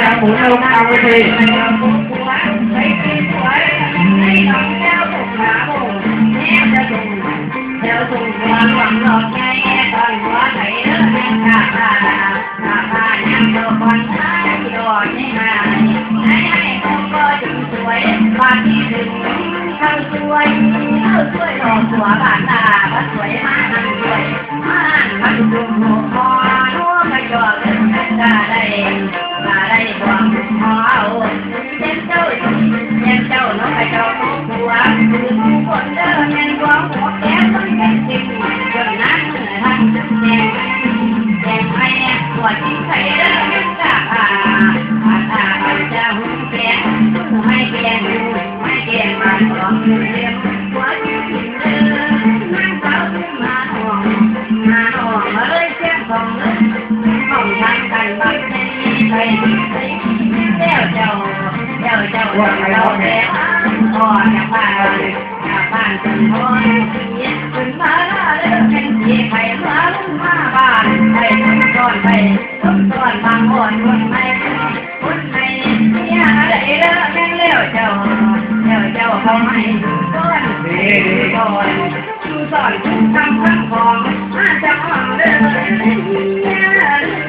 จะหมุนลงกลางเวทีเดี๋ยวส่งความหวังหลอกใจตอนหัวใจเริ่มเป็นขาดยังโดนคนร้ายโดนไม่หายให้ผมก็จึงสวยบานที่ถึงเขาสวยหลอกตัวบานตาก็สวยมานั่งสวยมานั่งจุ่มหัวคอหัวกระจอกเล่นตาได้บวงคอเอาเย็นเจ้าน้องกระจอกน้องหัวคือผู้คนเดินเงินบวงหัวแก้มต้องเป็นจริงจนนั้นทำแดงไอ้ปวดที่ใส่เดินกะเอาจะหุ่นแก่ไม่แก่มาสองเลี้ยงหัวจิ้มเดินนั่งเท้าขึ้นมาห่วงมาเลยเสียงของทางกันบัดนี้ไปแล้วเจ้าเราแล้วพอจากบ้านจนพอขึ้นมาแล้วเป็นที่ใครมาบ้านไปต้นบางคนคนไม่เนี่ยอะไรแล้วแม่งแล้วเจ้าเขาไม่ต้นชูสอนทำทั้งของมาจากห้องเดินเ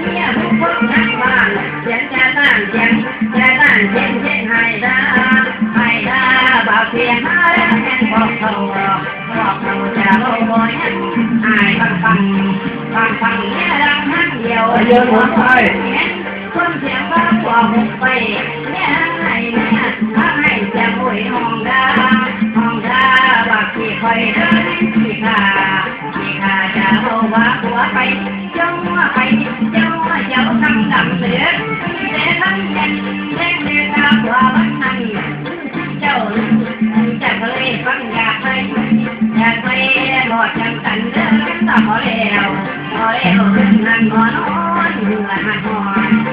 นี่ยทุกคนนักบ้านเสียงจะตั้งเสียงให้ได้บ่าวเพียงมาแล้วแม่นบอกเขาจะโลบอยหายฟังเนี่ยดังทั้งเดียวคนเสียงบ้าหัวหุบไปเนี่ยให้เสียงโวยห้องดาบักที่คอยเดินที่ขาจะเอาว่าหัวไปเจ้าทำดำเสือแต่ทั้งเย็นเล่นเดินตาหัวมันนั่นเจ้าจะเคยฟังอยากเคยหลอดจังกันเดินต่อพอแล้วขึ้นนั่นนอนหัวหันหอน